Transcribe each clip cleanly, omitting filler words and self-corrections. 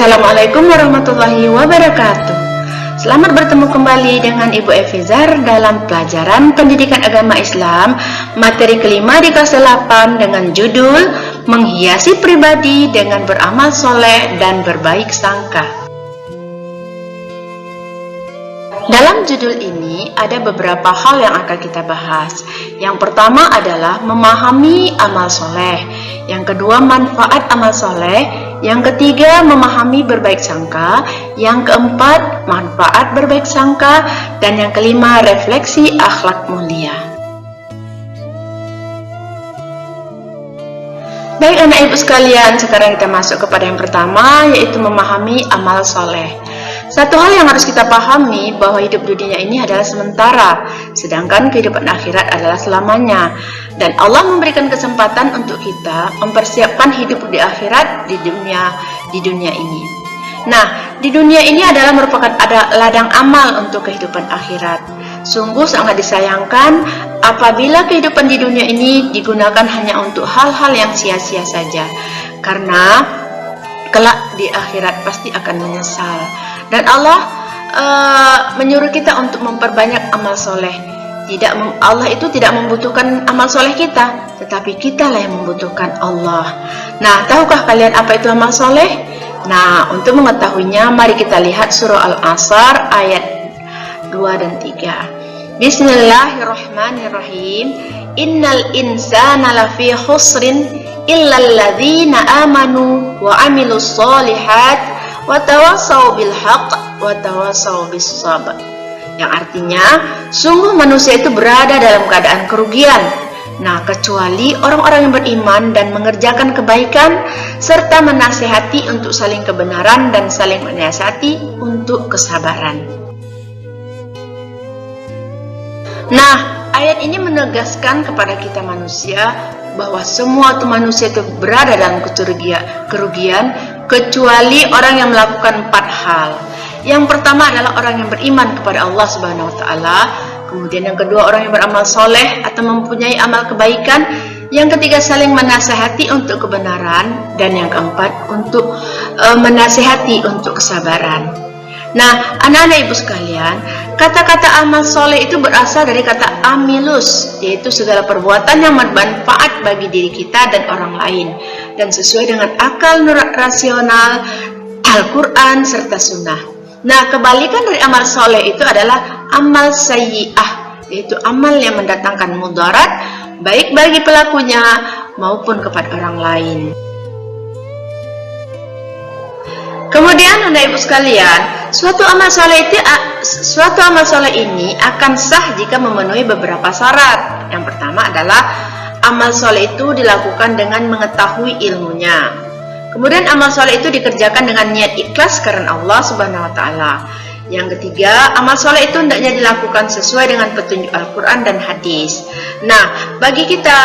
Assalamualaikum warahmatullahi wabarakatuh. Selamat bertemu kembali dengan Ibu Efizar dalam pelajaran pendidikan agama Islam materi kelima di kelas 8 dengan judul Menghiasi Pribadi dengan Beramal Soleh dan Berbaik Sangka. Dalam judul ini ada beberapa hal yang akan kita bahas. Yang pertama adalah memahami amal soleh. Yang kedua, manfaat amal soleh. Yang ketiga, memahami berbaik sangka. Yang keempat, manfaat berbaik sangka. Dan yang kelima, refleksi akhlak mulia. Baik anak ibu sekalian, sekarang kita masuk kepada yang pertama, yaitu memahami amal soleh. Satu hal yang harus kita pahami bahwa hidup di dunia ini adalah sementara, sedangkan kehidupan akhirat adalah selamanya. Dan Allah memberikan kesempatan untuk kita mempersiapkan hidup di akhirat di dunia ini. Nah, di dunia ini adalah merupakan ladang amal untuk kehidupan akhirat. Sungguh sangat disayangkan apabila kehidupan di dunia ini digunakan hanya untuk hal-hal yang sia-sia saja, karena kelak di akhirat pasti akan menyesal. Dan Allah menyuruh kita untuk memperbanyak amal soleh. Allah itu tidak membutuhkan amal soleh kita, tetapi kitalah yang membutuhkan Allah. Nah, tahukah kalian apa itu amal soleh? Nah, untuk mengetahuinya, mari kita lihat surah Al-Asr ayat 2 dan 3. Bismillahirrahmanirrahim. Innal insana lafi khusrin illal ladzina amanu wa amilus solihat wa tawasaw bil haqq wa tawasaw bis sabr. Yang artinya, sungguh manusia itu berada dalam keadaan kerugian. Nah, kecuali orang-orang yang beriman dan mengerjakan kebaikan serta menasihati untuk saling kebenaran dan saling menasihati untuk kesabaran. Nah, ayat ini menegaskan kepada kita manusia bahwa semua manusia itu berada dalam kerugian kecuali orang yang melakukan 4 hal. Yang pertama adalah orang yang beriman kepada Allah Subhanahu wa taala, kemudian yang kedua orang yang beramal soleh atau mempunyai amal kebaikan, yang ketiga saling menasihati untuk kebenaran, dan yang keempat untuk menasihati untuk kesabaran. Nah, anak-anak ibu sekalian, kata-kata amal soleh itu berasal dari kata amilus, yaitu segala perbuatan yang bermanfaat bagi diri kita dan orang lain, dan sesuai dengan akal rasional, Al-Quran, serta sunnah. Nah, kebalikan dari amal soleh itu adalah amal sayyi'ah, yaitu amal yang mendatangkan mudarat, baik bagi pelakunya maupun kepada orang lain. Kemudian anak ibu sekalian, suatu amal soleh ini akan sah jika memenuhi beberapa syarat. Yang pertama adalah amal soleh itu dilakukan dengan mengetahui ilmunya. Kemudian amal soleh itu dikerjakan dengan niat ikhlas karena Allah Subhanahu wa taala. Yang ketiga, amal soleh itu hendaknya dilakukan sesuai dengan petunjuk Al-Quran dan hadis. Nah, bagi kita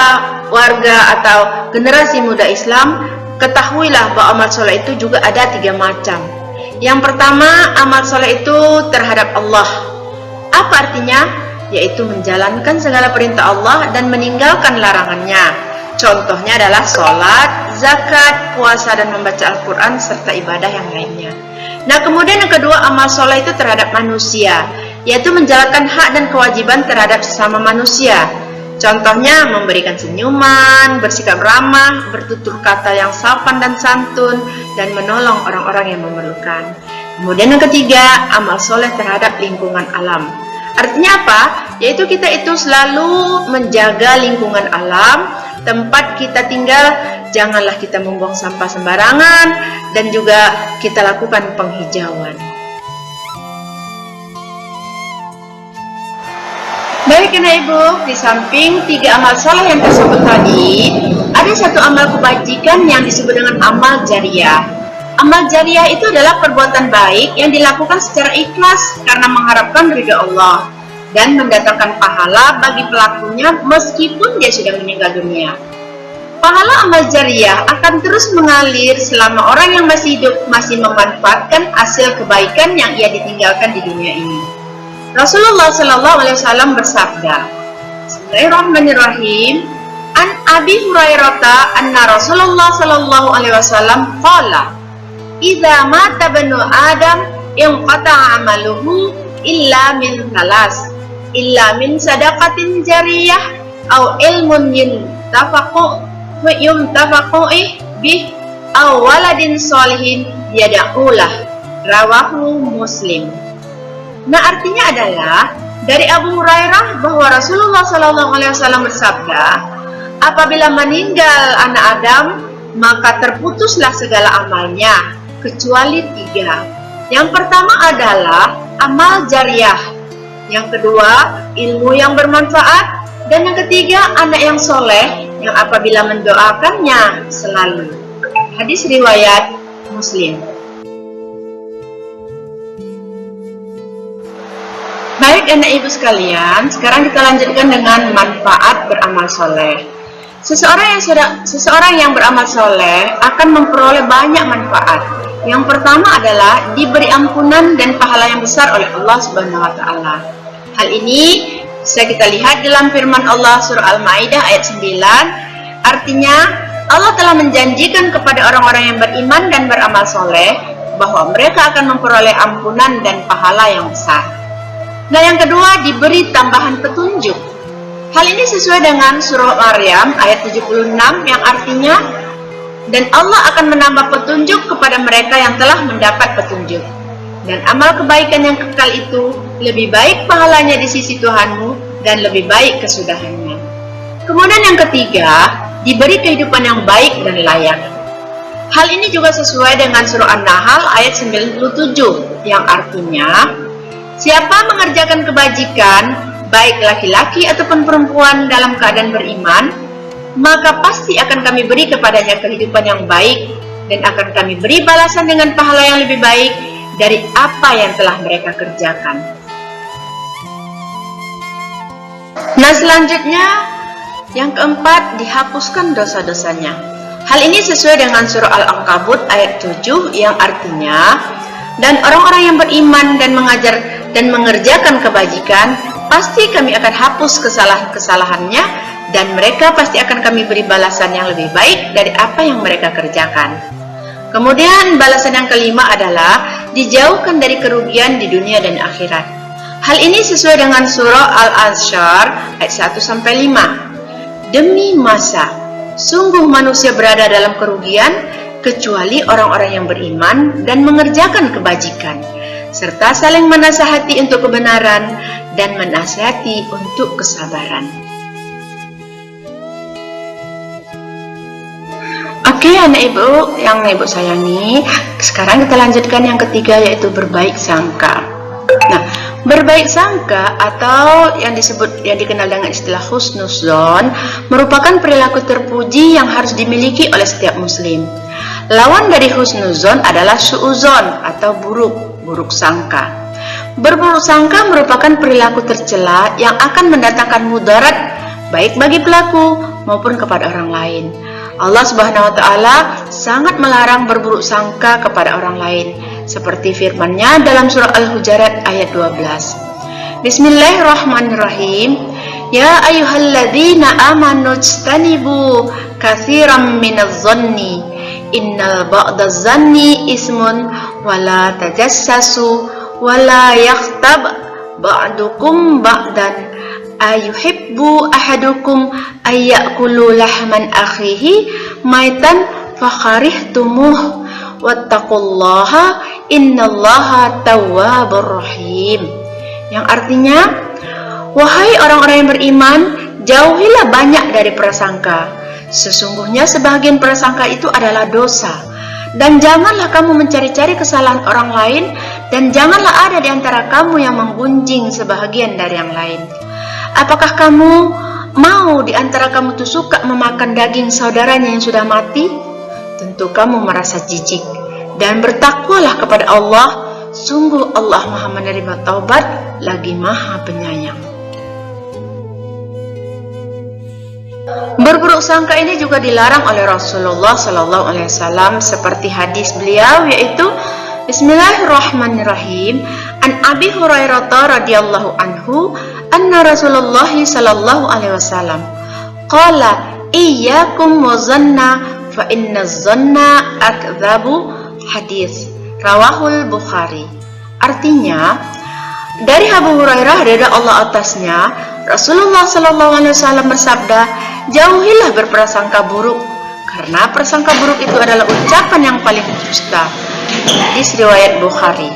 warga atau generasi muda Islam, ketahuilah bahwa amal soleh itu juga ada 3 macam. Yang pertama, amal soleh itu terhadap Allah. Apa artinya? Yaitu menjalankan segala perintah Allah dan meninggalkan larangannya. Contohnya adalah sholat, zakat, puasa, dan membaca Al-Quran, serta ibadah yang lainnya. Nah, kemudian yang kedua, amal soleh itu terhadap manusia, yaitu menjalankan hak dan kewajiban terhadap sesama manusia. Contohnya memberikan senyuman, bersikap ramah, bertutur kata yang sopan dan santun, dan menolong orang-orang yang memerlukan. Kemudian yang ketiga, amal soleh terhadap lingkungan alam. Artinya apa? Yaitu kita itu selalu menjaga lingkungan alam, tempat kita tinggal, janganlah kita membuang sampah sembarangan, dan juga kita lakukan penghijauan. Baik anak ibu, di samping 3 amal soleh yang tersebut tadi, ada satu amal kebajikan yang disebut dengan amal jariyah. Amal jariyah itu adalah perbuatan baik yang dilakukan secara ikhlas karena mengharapkan ridha Allah dan mendatangkan pahala bagi pelakunya meskipun dia sudah meninggal dunia. Pahala amal jariyah akan terus mengalir selama orang yang masih hidup masih memanfaatkan hasil kebaikan yang ia ditinggalkan di dunia ini. Rasulullah Sallallahu Alaihi Wasallam bersabda, Bismillahirrahmanirrahim. An Abi Hurairah anna Rasulullah Sallallahu Alaihi Wasallam qala idza mata banu Adam inqata'a amaluhu illa min thalas, illa min sadaqatin jariyah aw ilmun yuntafaqu bih aw waladin sholihin yad'ulah, rawahu Muslim. Nah, artinya adalah dari Abu Hurairah bahwa Rasulullah SAW bersabda, apabila meninggal anak Adam, maka terputuslah segala amalnya, kecuali 3. Yang pertama adalah amal jariyah, yang kedua ilmu yang bermanfaat, dan yang ketiga anak yang soleh yang apabila mendoakannya selalu. Hadis riwayat Muslim. Baik anak ibu sekalian, sekarang kita lanjutkan dengan manfaat beramal soleh. Seseorang yang beramal soleh akan memperoleh banyak manfaat. Yang pertama adalah diberi ampunan dan pahala yang besar oleh Allah Subhanahu wa Ta'ala. Hal ini bisa kita lihat dalam firman Allah surah Al-Maidah ayat 9. Artinya, Allah telah menjanjikan kepada orang-orang yang beriman dan beramal soleh bahwa mereka akan memperoleh ampunan dan pahala yang besar. Nah, yang kedua, diberi tambahan petunjuk. Hal ini sesuai dengan surah Maryam ayat 76 yang artinya, dan Allah akan menambah petunjuk kepada mereka yang telah mendapat petunjuk. Dan amal kebaikan yang kekal itu lebih baik pahalanya di sisi Tuhanmu dan lebih baik kesudahannya. Kemudian yang ketiga, diberi kehidupan yang baik dan layak. Hal ini juga sesuai dengan surah An-Nahl ayat 97 yang artinya, siapa mengerjakan kebajikan, baik laki-laki ataupun perempuan dalam keadaan beriman, maka pasti akan kami beri kepadanya kehidupan yang baik dan akan kami beri balasan dengan pahala yang lebih baik dari apa yang telah mereka kerjakan. Nah, selanjutnya yang keempat, dihapuskan dosa-dosanya. Hal ini sesuai dengan surah Al-Ankabut ayat 7 yang artinya, dan orang-orang yang beriman dan mengajar dan mengerjakan kebajikan, pasti kami akan hapus kesalahan-kesalahannya dan mereka pasti akan kami beri balasan yang lebih baik dari apa yang mereka kerjakan. Kemudian balasan yang kelima adalah dijauhkan dari kerugian di dunia dan akhirat. Hal ini sesuai dengan surah Al-Ansyar ayat 1-5. Demi masa, sungguh manusia berada dalam kerugian kecuali orang-orang yang beriman dan mengerjakan kebajikan, serta saling menasihati untuk kebenaran dan menasihati untuk kesabaran. Oke anak ibu yang ibu sayangi, sekarang kita lanjutkan yang ketiga, yaitu berbaik sangka. Nah, berbaik sangka atau yang dikenal dengan istilah husnuzon merupakan perilaku terpuji yang harus dimiliki oleh setiap muslim. Lawan dari husnuzon adalah suuzon atau buruk sangka. Berburuk sangka merupakan perilaku tercela yang akan mendatangkan mudarat baik bagi pelaku maupun kepada orang lain. Allah Subhanahu wa Ta'ala sangat melarang berburuk sangka kepada orang lain, seperti firman-Nya dalam surah Al-Hujurat ayat 12. Bismillahirrahmanirrahim. Ya ayyuhalladzina amanu ijtanibu katsiran minadh-dhanni innal ba'dadh-dhanni ismun wala tajassasu wala yaghtab ba'dukum ba'dan ayuhibbu ahadukum ayyakulu lahman akhihi maitan fakharihtumuh wattaqullaha innallaha tawwabur rahim. Yang artinya, wahai orang-orang yang beriman, jauhilah banyak dari prasangka. Sesungguhnya sebahagian prasangka itu adalah dosa. Dan janganlah kamu mencari-cari kesalahan orang lain, dan janganlah ada di antara kamu yang menggunjing sebahagian dari yang lain. Apakah kamu mau di antara kamu itu suka memakan daging saudaranya yang sudah mati? Tentu kamu merasa jijik. Dan bertakwalah kepada Allah, sungguh Allah Maha menerima taubat lagi Maha penyayang. Berburuk sangka ini juga dilarang oleh Rasulullah SAW seperti hadis beliau, yaitu Bismillahirrahmanirrahim. An Abi Hurairah radhiyallahu anhu anna Rasulullah sallallahu alaihi wasallam qala iyyakum wa zanna fa inna zanna akdzabu Hadis Rawahul Bukhari. Artinya, dari Abu Hurairah radhiyallahu Allah atasnya, Rasulullah SAW bersabda, jauhilah berprasangka buruk, karena prasangka buruk itu adalah ucapan yang paling dusta. Hadis riwayat Bukhari.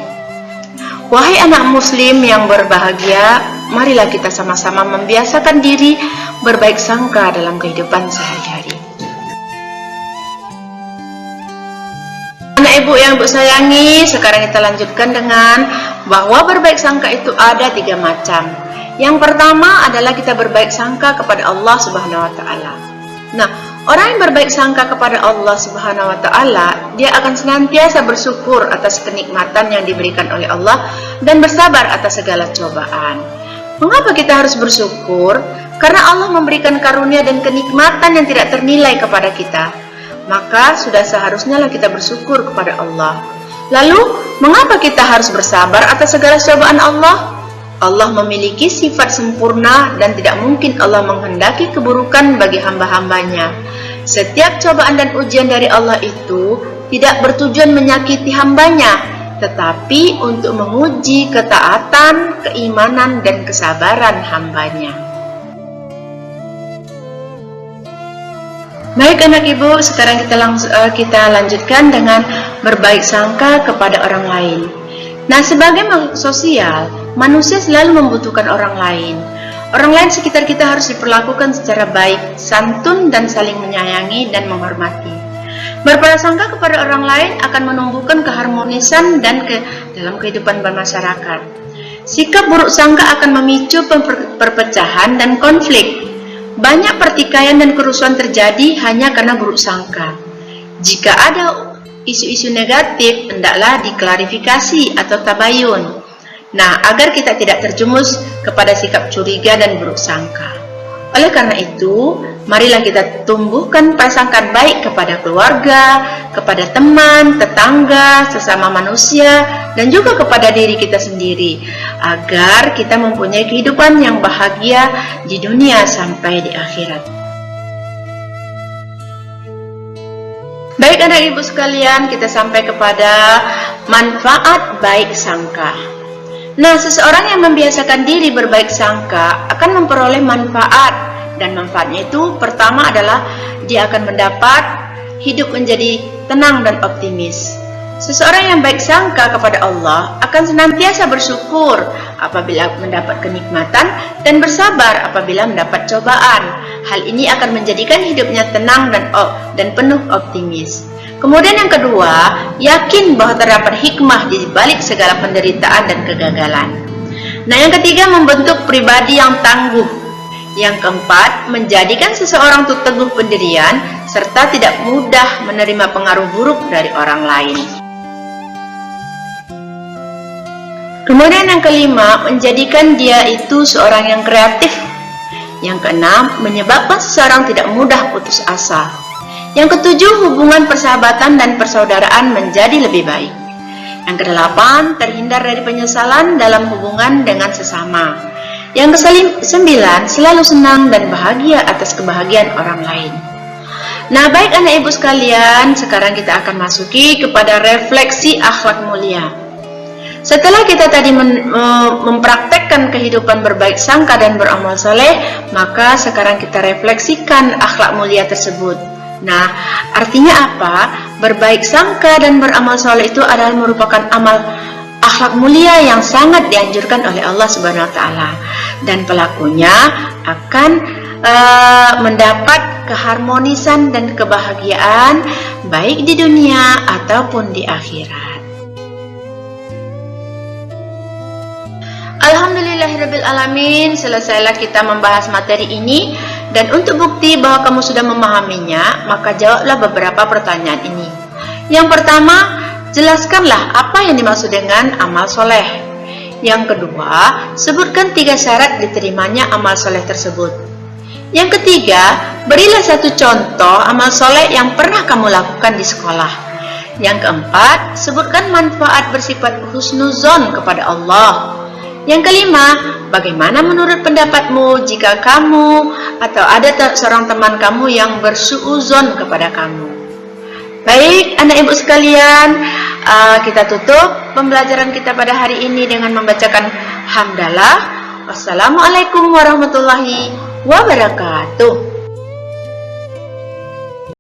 Wahai anak muslim yang berbahagia, marilah kita sama-sama membiasakan diri berbaik sangka dalam kehidupan sehari-hari. Anak ibu yang ibu sayangi, sekarang kita lanjutkan dengan bahwa berbaik sangka itu ada 3 macam. Yang pertama adalah kita berbaik sangka kepada Allah Subhanahu wa taala. Nah, orang yang berbaik sangka kepada Allah Subhanahu wa taala, dia akan senantiasa bersyukur atas kenikmatan yang diberikan oleh Allah dan bersabar atas segala cobaan. Mengapa kita harus bersyukur? Karena Allah memberikan karunia dan kenikmatan yang tidak ternilai kepada kita. Maka sudah seharusnya lah kita bersyukur kepada Allah. Lalu, mengapa kita harus bersabar atas segala cobaan Allah? Allah memiliki sifat sempurna dan tidak mungkin Allah menghendaki keburukan bagi hamba-hambanya. Setiap cobaan dan ujian dari Allah itu tidak bertujuan menyakiti hambanya, tetapi untuk menguji ketaatan, keimanan, dan kesabaran hambanya. Baik anak ibu, sekarang kita lanjutkan dengan berbaik sangka kepada orang lain. Nah, sebagai makhluk sosial, manusia selalu membutuhkan orang lain. Orang lain sekitar kita harus diperlakukan secara baik, santun, dan saling menyayangi dan menghormati. Berprasangka kepada orang lain akan menumbuhkan keharmonisan dalam kehidupan bermasyarakat. Sikap buruk sangka akan memicu perpecahan dan konflik. Banyak pertikaian dan kerusuhan terjadi hanya karena buruk sangka. Jika ada isu-isu negatif, hendaklah diklarifikasi atau tabayun. Nah, agar kita tidak terjumus kepada sikap curiga dan buruk sangka. Oleh karena itu, marilah kita tumbuhkan prasangka baik kepada keluarga, kepada teman, tetangga, sesama manusia, dan juga kepada diri kita sendiri, agar kita mempunyai kehidupan yang bahagia di dunia sampai di akhirat. Baik anak ibu sekalian, kita sampai kepada manfaat baik sangka. Nah, seseorang yang membiasakan diri berbaik sangka akan memperoleh manfaat, dan manfaatnya itu pertama adalah dia akan mendapat hidup menjadi tenang dan optimis. Seseorang yang baik sangka kepada Allah akan senantiasa bersyukur apabila mendapat kenikmatan dan bersabar apabila mendapat cobaan. Hal ini akan menjadikan hidupnya tenang dan penuh optimis. Kemudian yang kedua, yakin bahwa terdapat hikmah di balik segala penderitaan dan kegagalan. Nah, yang ketiga, membentuk pribadi yang tangguh. Yang keempat, menjadikan seseorang itu teguh pendirian serta tidak mudah menerima pengaruh buruk dari orang lain. Kemudian yang kelima, menjadikan dia itu seorang yang kreatif. Yang keenam, menyebabkan seseorang tidak mudah putus asa. Yang ketujuh, hubungan persahabatan dan persaudaraan menjadi lebih baik. Yang kedelapan, terhindar dari penyesalan dalam hubungan dengan sesama. Yang kesembilan, selalu senang dan bahagia atas kebahagiaan orang lain. Nah, baik anak ibu sekalian, sekarang kita akan masuki kepada refleksi akhlak mulia. Setelah kita tadi mempraktekkan kehidupan berbaik sangka dan beramal soleh, maka sekarang kita refleksikan akhlak mulia tersebut. Nah, artinya apa? Berbaik sangka dan beramal soleh itu adalah merupakan amal akhlak mulia yang sangat dianjurkan oleh Allah Subhanahu wa taala, dan pelakunya akan mendapat keharmonisan dan kebahagiaan baik di dunia ataupun di akhirat. Alhamdulillahirabbil alamin, selesailah kita membahas materi ini. Dan untuk bukti bahwa kamu sudah memahaminya, maka jawablah beberapa pertanyaan ini. Yang pertama, jelaskanlah apa yang dimaksud dengan amal soleh. Yang kedua, sebutkan 3 syarat diterimanya amal soleh tersebut. Yang ketiga, berilah 1 contoh amal soleh yang pernah kamu lakukan di sekolah. Yang keempat, sebutkan manfaat bersifat husnuzon kepada Allah. Yang kelima, bagaimana menurut pendapatmu jika kamu atau ada seorang teman kamu yang bersuuzon kepada kamu? Baik, anak ibu sekalian, Kita tutup pembelajaran kita pada hari ini dengan membacakan hamdalah. Wassalamualaikum warahmatullahi wabarakatuh.